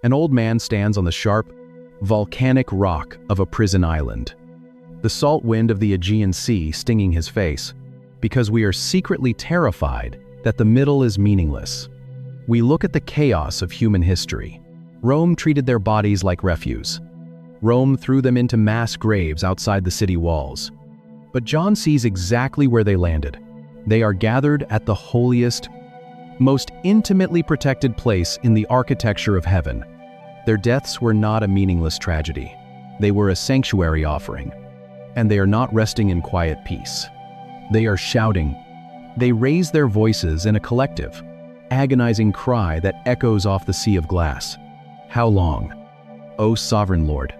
An old man stands on the sharp, volcanic rock of a prison island. The salt wind of the Aegean Sea stinging his face, because we are secretly terrified that the middle is meaningless. We look at the chaos of human history. Rome treated their bodies like refuse. Rome threw them into mass graves outside the city walls. But John sees exactly where they landed. They are gathered at the holiest, most intimately protected place in the architecture of heaven. Their deaths were not a meaningless tragedy. They were a sanctuary offering. And they are not resting in quiet peace. They are shouting. They raise their voices in a collective, agonizing cry that echoes off the sea of glass. How long, O sovereign Lord?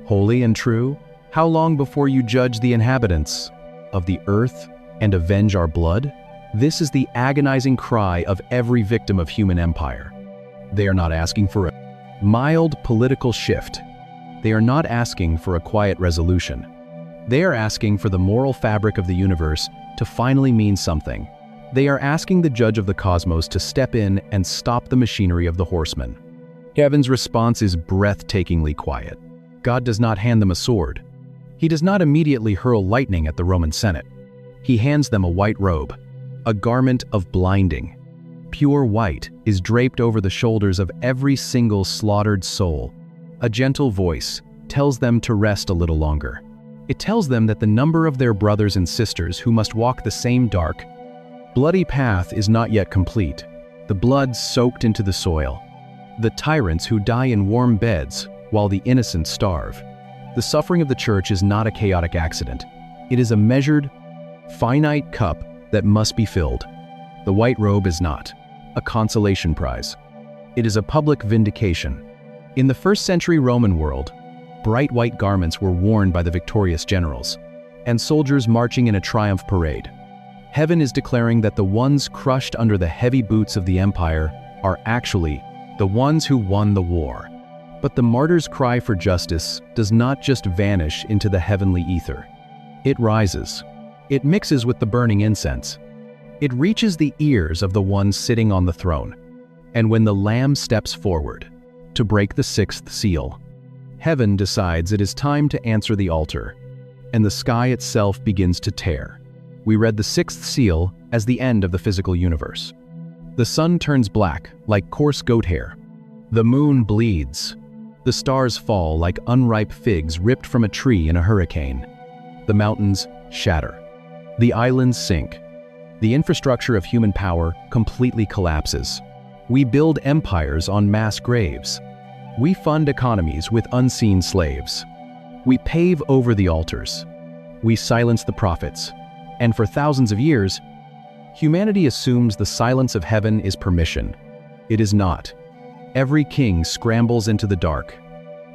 Holy and true, how long before you judge the inhabitants of the earth and avenge our blood? This is the agonizing cry of every victim of human empire. They are not asking for a mild political shift. They are not asking for a quiet resolution. They are asking for the moral fabric of the universe to finally mean something. They are asking the judge of the cosmos to step in and stop the machinery of the horsemen. Heaven's response is breathtakingly quiet. God does not hand them a sword. He does not immediately hurl lightning at the Roman Senate. He hands them a white robe, a garment of blinding. Pure white is draped over the shoulders of every single slaughtered soul. A gentle voice tells them to rest a little longer. It tells them that the number of their brothers and sisters who must walk the same dark, bloody path is not yet complete. The blood soaked into the soil. The tyrants who die in warm beds while the innocent starve. The suffering of the church is not a chaotic accident. It is a measured, finite cup that must be filled. The white robe is not a consolation prize. It is a public vindication. In the first-century Roman world, bright white garments were worn by the victorious generals, and soldiers marching in a triumph parade. Heaven is declaring that the ones crushed under the heavy boots of the empire are actually the ones who won the war. But the martyr's cry for justice does not just vanish into the heavenly ether. It rises. It mixes with the burning incense. It reaches the ears of the one sitting on the throne. And when the Lamb steps forward to break the sixth seal, heaven decides it is time to answer the altar, and the sky itself begins to tear. We read the sixth seal as the end of the physical universe. The sun turns black like coarse goat hair. The moon bleeds. The stars fall like unripe figs ripped from a tree in a hurricane. The mountains shatter. The islands sink. The infrastructure of human power completely collapses. We build empires on mass graves. We fund economies with unseen slaves. We pave over the altars. We silence the prophets. And for thousands of years, humanity assumes the silence of heaven is permission. It is not. Every king scrambles into the dark.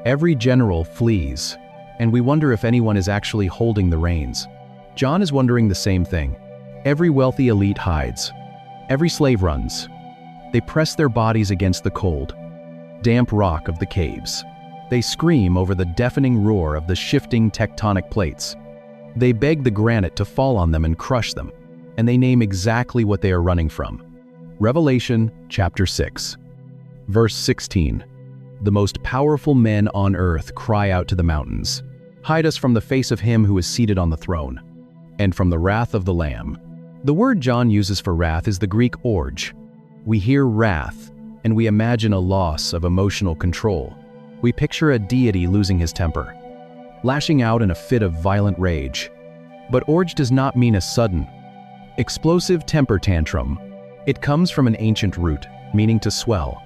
Every general flees. And we wonder if anyone is actually holding the reins. John is wondering the same thing. Every wealthy elite hides. Every slave runs. They press their bodies against the cold, damp rock of the caves. They scream over the deafening roar of the shifting tectonic plates. They beg the granite to fall on them and crush them, and they name exactly what they are running from. Revelation chapter 6, verse 16. The most powerful men on earth cry out to the mountains, "Hide us from the face of him who is seated on the throne, and from the wrath of the Lamb." The word John uses for wrath is the Greek orge. We hear wrath, and we imagine a loss of emotional control. We picture a deity losing his temper, lashing out in a fit of violent rage. But orge does not mean a sudden, explosive temper tantrum. It comes from an ancient root, meaning to swell,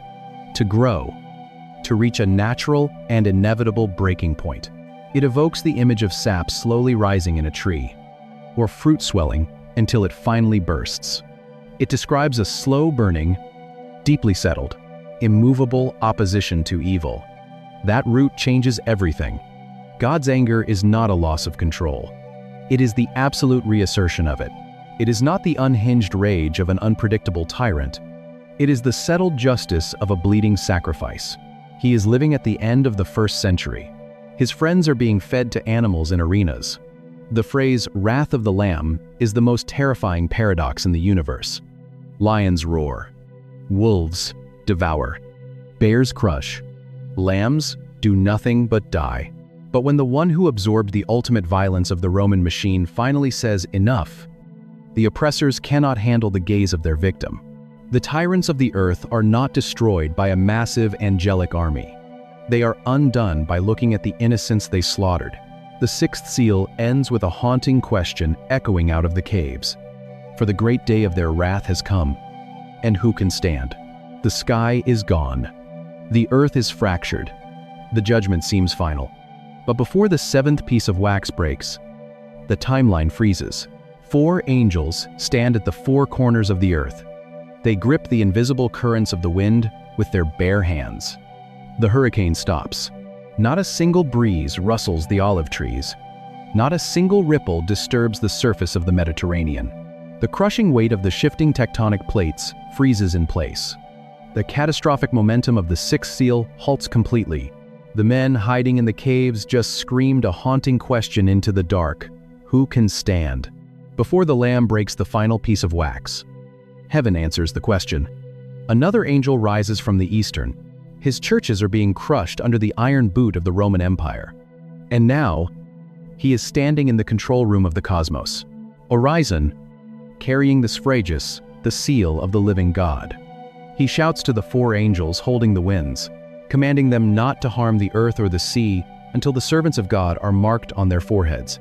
to grow, to reach a natural and inevitable breaking point. It evokes the image of sap slowly rising in a tree, or fruit swelling until it finally bursts. It describes a slow-burning, deeply settled, immovable opposition to evil. That root changes everything. God's anger is not a loss of control. It is the absolute reassertion of it. It is not the unhinged rage of an unpredictable tyrant. It is the settled justice of a bleeding sacrifice. He is living at the end of the first century. His friends are being fed to animals in arenas. The phrase, "wrath of the Lamb," is the most terrifying paradox in the universe. Lions roar. Wolves devour. Bears crush. Lambs do nothing but die. But when the one who absorbed the ultimate violence of the Roman machine finally says enough, the oppressors cannot handle the gaze of their victim. The tyrants of the earth are not destroyed by a massive angelic army. They are undone by looking at the innocents they slaughtered. The sixth seal ends with a haunting question echoing out of the caves. For the great day of their wrath has come, and who can stand? The sky is gone. The earth is fractured. The judgment seems final. But before the seventh piece of wax breaks, the timeline freezes. 4 angels stand at the 4 corners of the earth. They grip the invisible currents of the wind with their bare hands. The hurricane stops. Not a single breeze rustles the olive trees. Not a single ripple disturbs the surface of the Mediterranean. The crushing weight of the shifting tectonic plates freezes in place. The catastrophic momentum of the sixth seal halts completely. The men hiding in the caves just screamed a haunting question into the dark. Who can stand? Before the Lamb breaks the final piece of wax, heaven answers the question. Another angel rises from the eastern. His churches are being crushed under the iron boot of the Roman Empire. And now, he is standing in the control room of the cosmos. Horizon, carrying the Sphragus, the seal of the living God. He shouts to the 4 angels holding the winds, commanding them not to harm the earth or the sea until the servants of God are marked on their foreheads.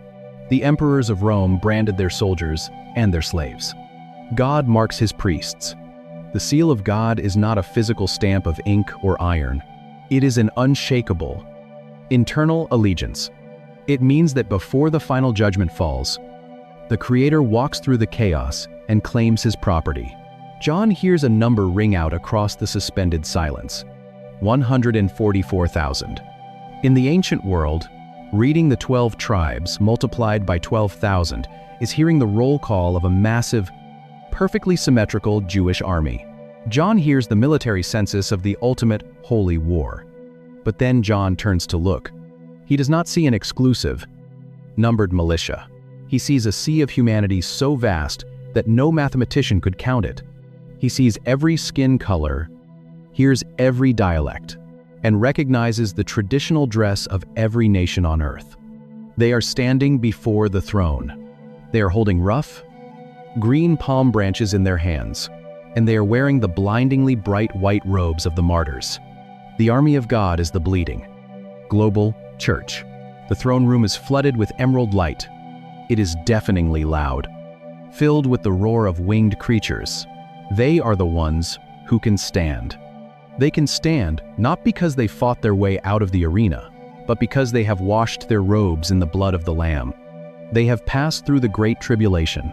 The emperors of Rome branded their soldiers and their slaves. God marks his priests. The seal of God is not a physical stamp of ink or iron. It is an unshakable, internal allegiance. It means that before the final judgment falls, the Creator walks through the chaos and claims his property. John hears a number ring out across the suspended silence. 144,000. In the ancient world, reading the 12 tribes multiplied by 12,000 is hearing the roll call of a massive, perfectly symmetrical Jewish army. John hears the military census of the ultimate holy war. But then John turns to look. He does not see an exclusive, numbered militia. He sees a sea of humanity so vast that no mathematician could count it. He sees every skin color, hears every dialect, and recognizes the traditional dress of every nation on earth. They are standing before the throne. They are holding rough, green palm branches in their hands, and they are wearing the blindingly bright white robes of the martyrs. The army of God is the bleeding, global church. The throne room is flooded with emerald light. It is deafeningly loud, filled with the roar of winged creatures. They are the ones who can stand. They can stand not because they fought their way out of the arena, but because they have washed their robes in the blood of the Lamb. They have passed through the great tribulation,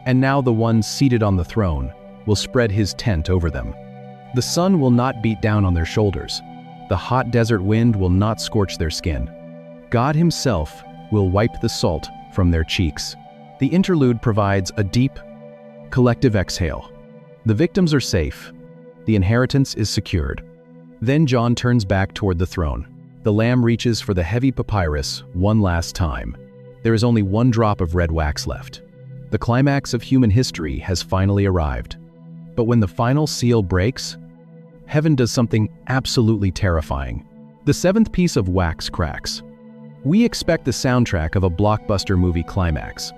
and now the one seated on the throne will spread his tent over them. The sun will not beat down on their shoulders. The hot desert wind will not scorch their skin. God himself will wipe the salt from their cheeks. The interlude provides a deep, collective exhale. The victims are safe. The inheritance is secured. Then John turns back toward the throne. The Lamb reaches for the heavy papyrus one last time. There is only one drop of red wax left. The climax of human history has finally arrived. But when the final seal breaks, heaven does something absolutely terrifying. The seventh piece of wax cracks. We expect the soundtrack of a blockbuster movie climax.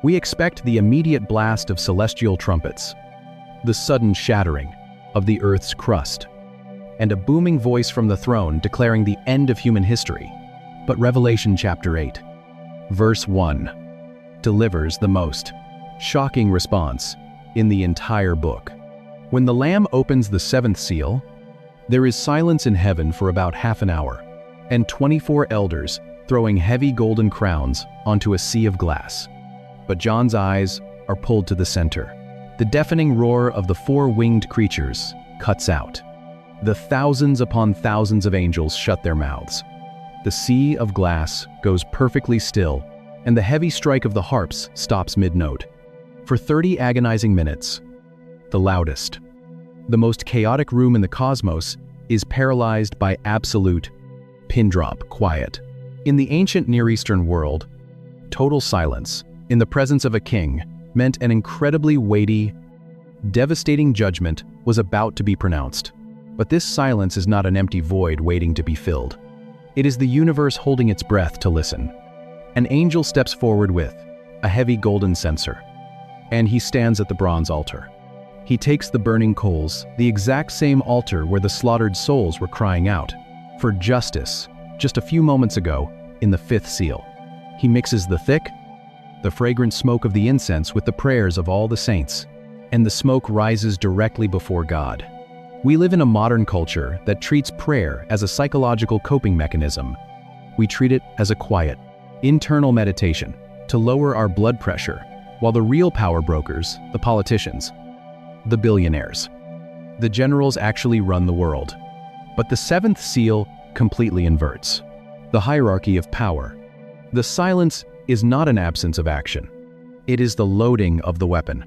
We expect the immediate blast of celestial trumpets, the sudden shattering of the earth's crust, and a booming voice from the throne declaring the end of human history. But Revelation chapter 8, verse 1, delivers the most shocking response in the entire book. When the Lamb opens the seventh seal, there is silence in heaven for about half an hour, and 24 elders throwing heavy golden crowns onto a sea of glass. But John's eyes are pulled to the center. The deafening roar of the 4 winged creatures cuts out. The thousands upon thousands of angels shut their mouths. The sea of glass goes perfectly still, and the heavy strike of the harps stops mid-note. For 30 agonizing minutes, the loudest, the most chaotic room in the cosmos is paralyzed by absolute, pin-drop quiet. In the ancient Near Eastern world, total silence, in the presence of a king, meant an incredibly weighty, devastating judgment was about to be pronounced. But this silence is not an empty void waiting to be filled. It is the universe holding its breath to listen. An angel steps forward with a heavy golden censer, and he stands at the bronze altar. He takes the burning coals, the exact same altar where the slaughtered souls were crying out for justice just a few moments ago in the fifth seal. He mixes the thick, the fragrant smoke of the incense with the prayers of all the saints, and the smoke rises directly before God. We live in a modern culture that treats prayer as a psychological coping mechanism. We treat it as a quiet, internal meditation to lower our blood pressure, while the real power brokers, the politicians, the billionaires, the generals actually run the world. But the seventh seal completely inverts the hierarchy of power. The silence is not an absence of action. It is the loading of the weapon.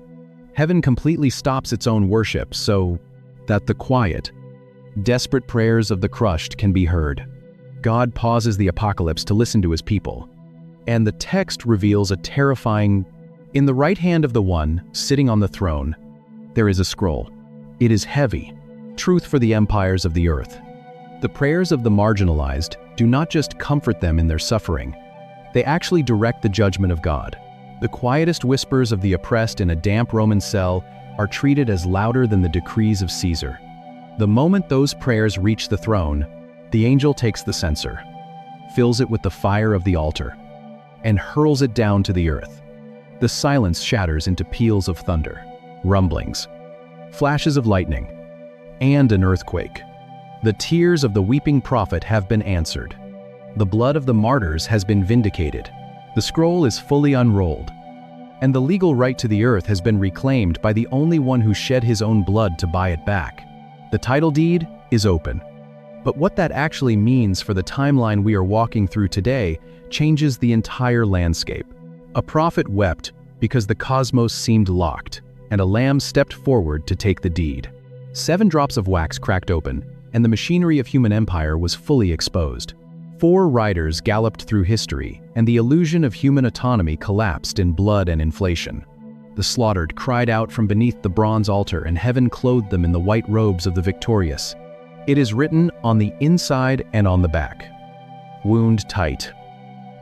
Heaven completely stops its own worship so that the quiet, desperate prayers of the crushed can be heard. God pauses the apocalypse to listen to his people, and the text reveals a terrifying. In the right hand of the one sitting on the throne, there is a scroll. It is heavy, truth for the empires of the earth. The prayers of the marginalized do not just comfort them in their suffering, they actually direct the judgment of God. The quietest whispers of the oppressed in a damp Roman cell are treated as louder than the decrees of Caesar. The moment those prayers reach the throne, the angel takes the censer, fills it with the fire of the altar, and hurls it down to the earth. The silence shatters into peals of thunder, rumblings, flashes of lightning, and an earthquake. The tears of the weeping prophet have been answered. The blood of the martyrs has been vindicated. The scroll is fully unrolled, and the legal right to the earth has been reclaimed by the only one who shed his own blood to buy it back. The title deed is open. But what that actually means for the timeline we are walking through today changes the entire landscape. A prophet wept because the cosmos seemed locked, and a lamb stepped forward to take the deed. 7 drops of wax cracked open, and the machinery of human empire was fully exposed. 4 riders galloped through history, and the illusion of human autonomy collapsed in blood and inflation. The slaughtered cried out from beneath the bronze altar, and heaven clothed them in the white robes of the victorious. It is written on the inside and on the back. Wound tight.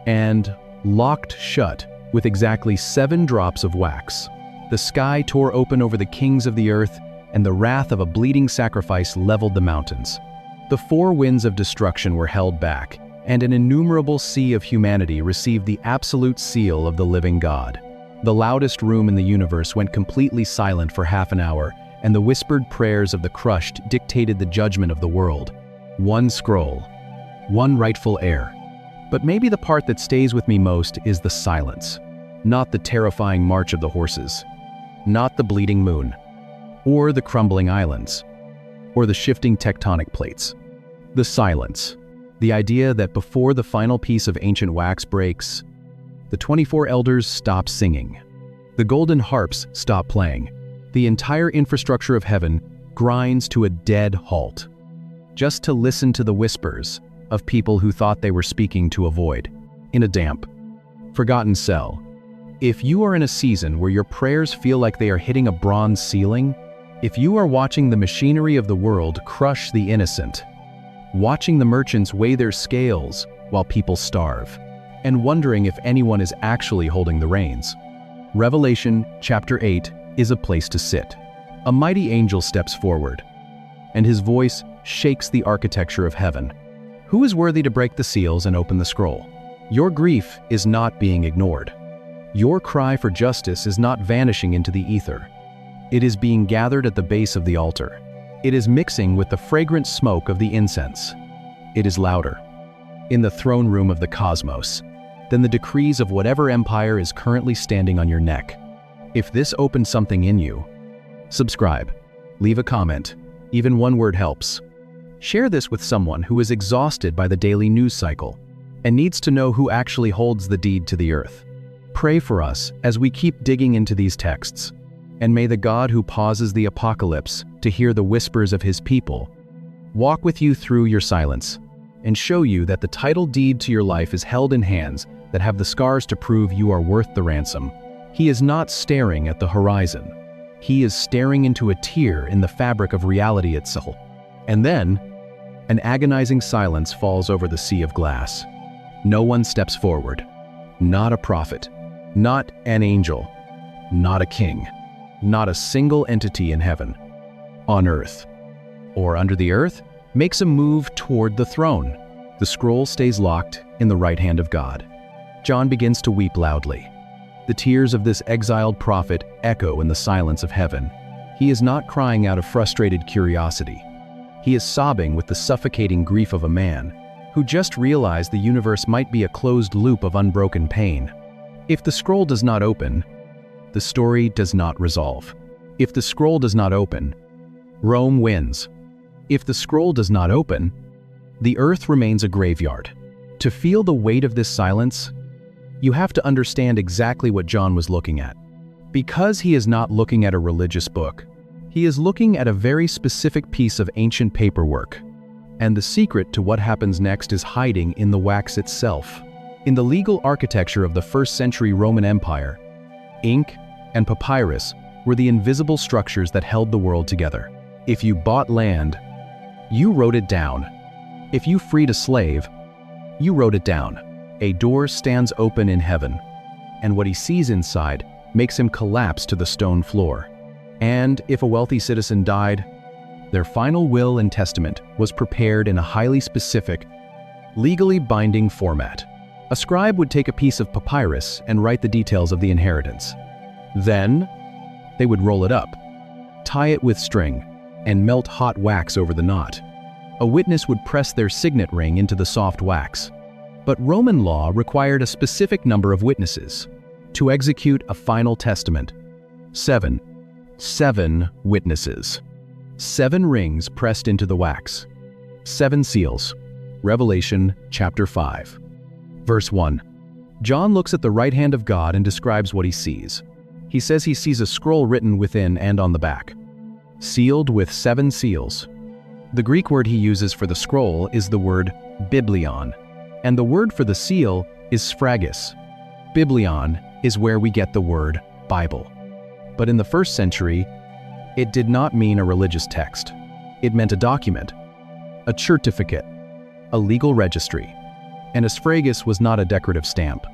And locked shut with exactly 7 drops of wax. The sky tore open over the kings of the earth, and the wrath of a bleeding sacrifice leveled the mountains. The 4 winds of destruction were held back, and an innumerable sea of humanity received the absolute seal of the living God. The loudest room in the universe went completely silent for half an hour, and the whispered prayers of the crushed dictated the judgment of the world. 1 scroll, 1 rightful heir. But maybe the part that stays with me most is the silence. Not the terrifying march of the horses, not the bleeding moon, or the crumbling islands, or the shifting tectonic plates. The silence. The idea that before the final piece of ancient wax breaks, the 24 elders stop singing. The golden harps stop playing. The entire infrastructure of heaven grinds to a dead halt, just to listen to the whispers of people who thought they were speaking to a void, in a damp, forgotten cell. If you are in a season where your prayers feel like they are hitting a bronze ceiling, if you are watching the machinery of the world crush the innocent, watching the merchants weigh their scales while people starve, and wondering if anyone is actually holding the reins, Revelation chapter 8 is a place to sit. A mighty angel steps forward, and his voice shakes the architecture of heaven. Who is worthy to break the seals and open the scroll? Your grief is not being ignored. Your cry for justice is not vanishing into the ether. It is being gathered at the base of the altar. It is mixing with the fragrant smoke of the incense. It is louder, in the throne room of the cosmos, than the decrees of whatever empire is currently standing on your neck. If this opens something in you, subscribe, leave a comment, even 1 word helps. Share this with someone who is exhausted by the daily news cycle and needs to know who actually holds the deed to the earth. Pray for us as we keep digging into these texts, and may the God who pauses the apocalypse to hear the whispers of his people walk with you through your silence and show you that the title deed to your life is held in hands that have the scars to prove you are worth the ransom. He is not staring at the horizon. He is staring into a tear in the fabric of reality itself. And then, an agonizing silence falls over the sea of glass. No one steps forward. Not a prophet. Not an angel. Not a king. Not a single entity in heaven, on earth, or under the earth, makes a move toward the throne. The scroll stays locked in the right hand of God. John begins to weep loudly. The tears of this exiled prophet echo in the silence of heaven. He is not crying out of frustrated curiosity. He is sobbing with the suffocating grief of a man who just realized the universe might be a closed loop of unbroken pain. If the scroll does not open, the story does not resolve. If the scroll does not open, Rome wins. If the scroll does not open, the earth remains a graveyard. To feel the weight of this silence, you have to understand exactly what John was looking at. Because he is not looking at a religious book, he is looking at a very specific piece of ancient paperwork. And the secret to what happens next is hiding in the wax itself. In the legal architecture of the first-century Roman Empire, ink and papyrus were the invisible structures that held the world together. If you bought land, you wrote it down. If you freed a slave, you wrote it down. A door stands open in heaven, and what he sees inside makes him collapse to the stone floor. And if a wealthy citizen died, their final will and testament was prepared in a highly specific, legally binding format. A scribe would take a piece of papyrus and write the details of the inheritance. Then, they would roll it up, tie it with string, and melt hot wax over the knot. A witness would press their signet ring into the soft wax. But Roman law required a specific number of witnesses to execute a final testament. 7 witnesses. 7 rings pressed into the wax. 7 seals. Revelation chapter 5. Verse 1. John looks at the right hand of God and describes what he sees. He says he sees a scroll written within and on the back, sealed with 7 seals. The Greek word he uses for the scroll is the word biblion, and the word for the seal is sphragus. Biblion is where we get the word Bible. But in the first century, it did not mean a religious text. It meant a document, a certificate, a legal registry. And a sphragus was not a decorative stamp.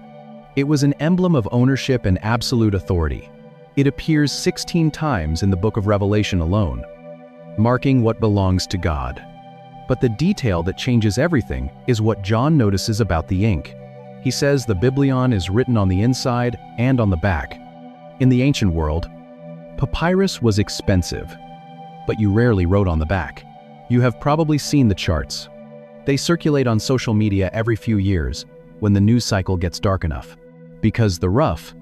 It was an emblem of ownership and absolute authority. It appears 16 times in the book of Revelation alone, marking what belongs to God. But the detail that changes everything is what John notices about the ink. He says the biblion is written on the inside and on the back. In the ancient world, papyrus was expensive, but you rarely wrote on the back. You have probably seen the charts. They circulate on social media every few years when the news cycle gets dark enough. Because the rough,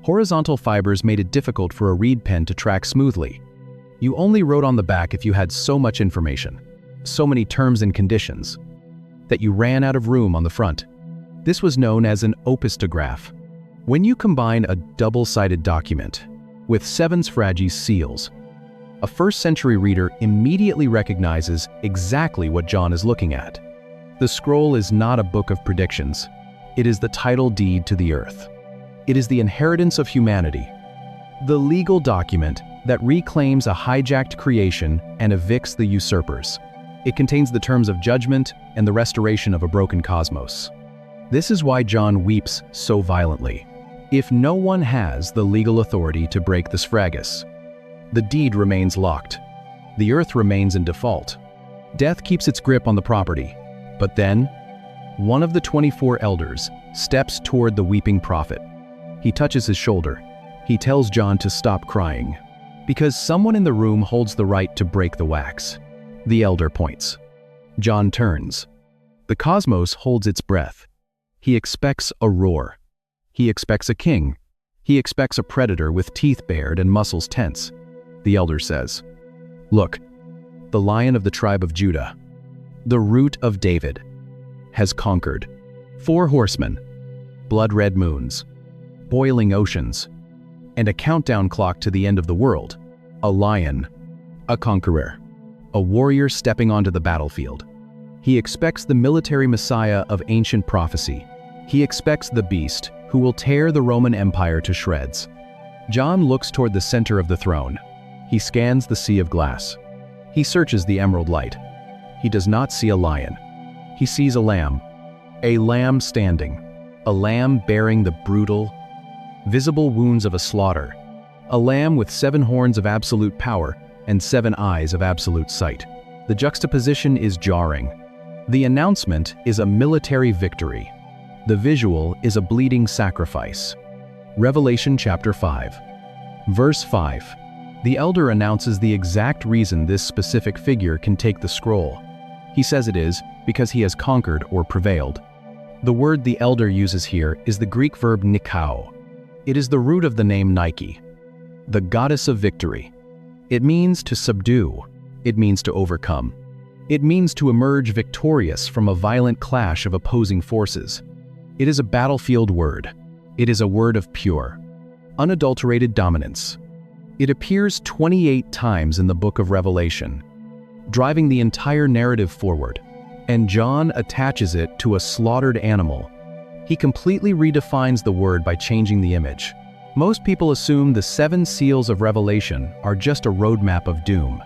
horizontal fibers made it difficult for a reed pen to track smoothly. You only wrote on the back if you had so much information, so many terms and conditions, that you ran out of room on the front. This was known as an opistograph. When you combine a double-sided document with 7 sphragus seals, a first-century reader immediately recognizes exactly what John is looking at. The scroll is not a book of predictions. It is the title deed to the earth. It is the inheritance of humanity, the legal document that reclaims a hijacked creation and evicts the usurpers. It contains the terms of judgment and the restoration of a broken cosmos. This is why John weeps so violently. If no one has the legal authority to break the sphragus, the deed remains locked. The earth remains in default. Death keeps its grip on the property. But then, one of the 24 elders steps toward the weeping prophet. He touches his shoulder. He tells John to stop crying, because someone in the room holds the right to break the wax. The elder points. John turns. The cosmos holds its breath. He expects a roar. He expects a king. He expects a predator with teeth bared and muscles tense. The elder says, "Look, the Lion of the tribe of Judah, the Root of David, has conquered. 4 horsemen, blood-red moons, boiling oceans, and a countdown clock to the end of the world. A lion, a conqueror, a warrior stepping onto the battlefield. He expects the military messiah of ancient prophecy. He expects the beast who will tear the Roman Empire to shreds." John looks toward the center of the throne. He scans the sea of glass. He searches the emerald light. He does not see a lion. He sees a lamb standing, a lamb bearing the brutal, visible wounds of a slaughter, a lamb with 7 horns of absolute power and 7 eyes of absolute sight. The juxtaposition is jarring. The announcement is a military victory. The visual is a bleeding sacrifice. Revelation chapter 5. Verse 5. The elder announces the exact reason this specific figure can take the scroll. He says it is because he has conquered or prevailed. The word the elder uses here is the Greek verb nikao. It is the root of the name Nike, the goddess of victory. It means to subdue. It means to overcome. It means to emerge victorious from a violent clash of opposing forces. It is a battlefield word. It is a word of pure, unadulterated dominance. It appears 28 times in the book of Revelation, driving the entire narrative forward, and John attaches it to a slaughtered animal. He completely redefines the word by changing the image. Most people assume the 7 seals of Revelation are just a roadmap of doom,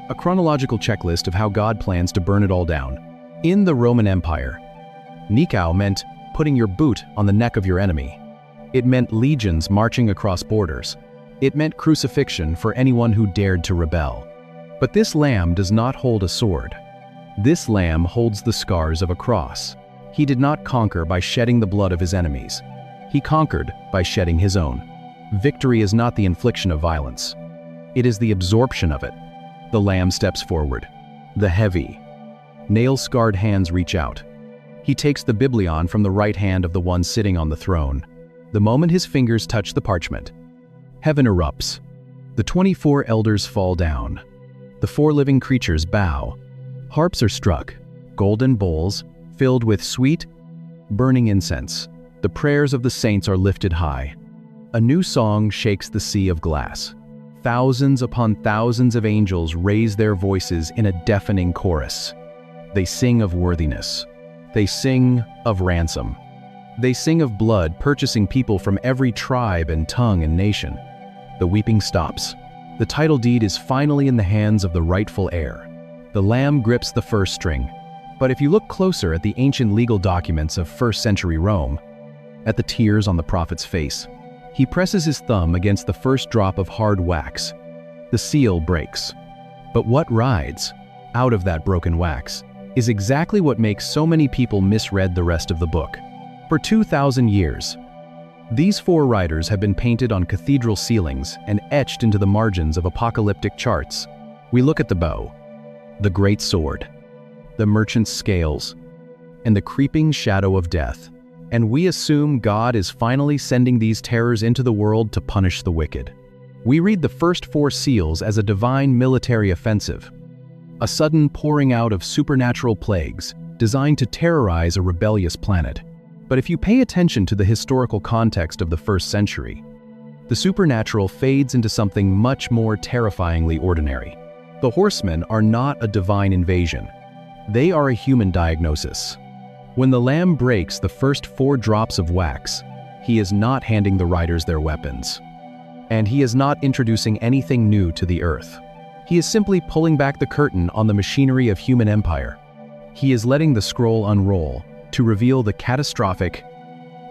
a chronological checklist of how God plans to burn it all down. In the Roman Empire, Nikao meant putting your boot on the neck of your enemy. It meant legions marching across borders. It meant crucifixion for anyone who dared to rebel. But this lamb does not hold a sword. This lamb holds the scars of a cross. He did not conquer by shedding the blood of his enemies. He conquered by shedding his own. Victory is not the infliction of violence. It is the absorption of it. The lamb steps forward. The heavy, nail-scarred hands reach out. He takes the biblion from the right hand of the one sitting on the throne. The moment his fingers touch the parchment, heaven erupts. The 24 elders fall down. The 4 living creatures bow. Harps are struck, golden bowls filled with sweet, burning incense. The prayers of the saints are lifted high. A new song shakes the sea of glass. Thousands upon thousands of angels raise their voices in a deafening chorus. They sing of worthiness. They sing of ransom. They sing of blood purchasing people from every tribe and tongue and nation. The weeping stops. The title deed is finally in the hands of the rightful heir. The lamb grips the first string. But if you look closer at the ancient legal documents of 1st century Rome, at the tears on the prophet's face, he presses his thumb against the first drop of hard wax. The seal breaks. But what rides out of that broken wax is exactly what makes so many people misread the rest of the book. For 2,000 years, these 4 riders have been painted on cathedral ceilings and etched into the margins of apocalyptic charts. We look at the bow, the great sword, the merchant's scales, and the creeping shadow of death, and we assume God is finally sending these terrors into the world to punish the wicked. We read the first 4 seals as a divine military offensive, a sudden pouring out of supernatural plagues designed to terrorize a rebellious planet. But if you pay attention to the historical context of the 1st century, the supernatural fades into something much more terrifyingly ordinary. The horsemen are not a divine invasion. They are a human diagnosis. When the lamb breaks the first 4 drops of wax, he is not handing the riders their weapons. And he is not introducing anything new to the earth. He is simply pulling back the curtain on the machinery of human empire. He is letting the scroll unroll to reveal the catastrophic,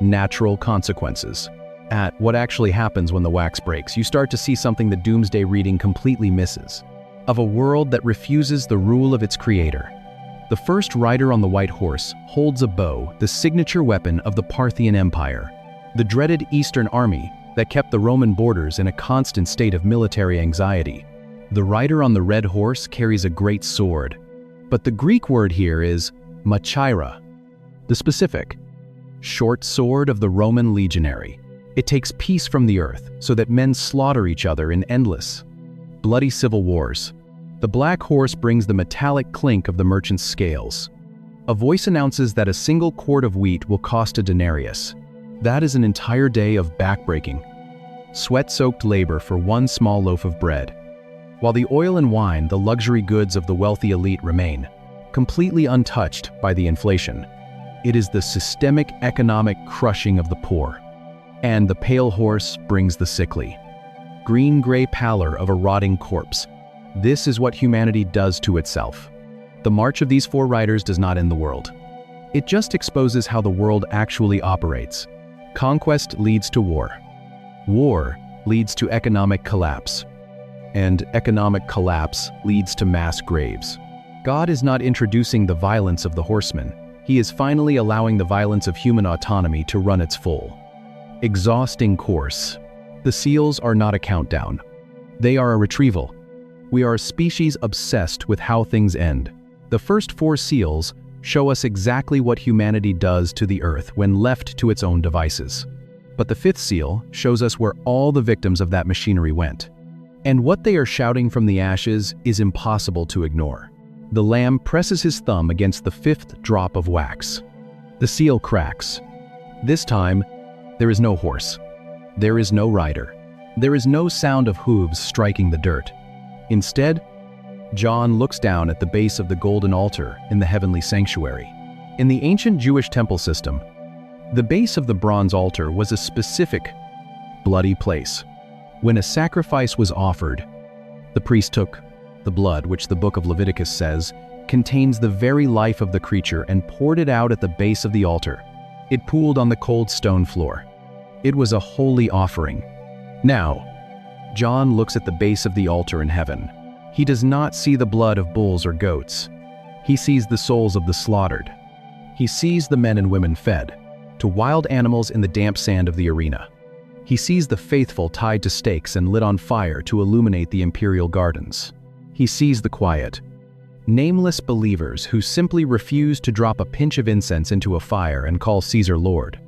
natural consequences. At what actually happens when the wax breaks, you start to see something that Doomsday reading completely misses. Of a world that refuses the rule of its creator. The first rider on the white horse holds a bow, the signature weapon of the Parthian Empire, the dreaded Eastern army that kept the Roman borders in a constant state of military anxiety. The rider on the red horse carries a great sword, but the Greek word here is machaira, the specific, short sword of the Roman legionary. It takes peace from the earth so that men slaughter each other in endless, bloody civil wars. The black horse brings the metallic clink of the merchant's scales. A voice announces that a single quart of wheat will cost a denarius. That is an entire day of backbreaking, sweat-soaked labor for one small loaf of bread. While the oil and wine, the luxury goods of the wealthy elite, remain completely untouched by the inflation. It is the systemic economic crushing of the poor. And the pale horse brings the sickly, green-gray pallor of a rotting corpse. This is what humanity does to itself. The march of these four riders does not end the world. It just exposes how the world actually operates. Conquest leads to war. War leads to economic collapse. And economic collapse leads to mass graves. God is not introducing the violence of the horsemen. He is finally allowing the violence of human autonomy to run its full, exhausting course. The seals are not a countdown. They are a retrieval. We are a species obsessed with how things end. The first four seals show us exactly what humanity does to the earth when left to its own devices. But the fifth seal shows us where all the victims of that machinery went. And what they are shouting from the ashes is impossible to ignore. The lamb presses his thumb against the fifth drop of wax. The seal cracks. This time, there is no horse. There is no rider. There is no sound of hooves striking the dirt. Instead, John looks down at the base of the golden altar in the heavenly sanctuary. In the ancient Jewish temple system, the base of the bronze altar was a specific, bloody place. When a sacrifice was offered, the priest took the blood, which the book of Leviticus says contains the very life of the creature, and poured it out at the base of the altar. It pooled on the cold stone floor. It was a holy offering. Now, John looks at the base of the altar in heaven. He does not see the blood of bulls or goats. He sees the souls of the slaughtered. He sees the men and women fed to wild animals in the damp sand of the arena. He sees the faithful tied to stakes and lit on fire to illuminate the imperial gardens. He sees the quiet, nameless believers who simply refuse to drop a pinch of incense into a fire and call Caesar Lord.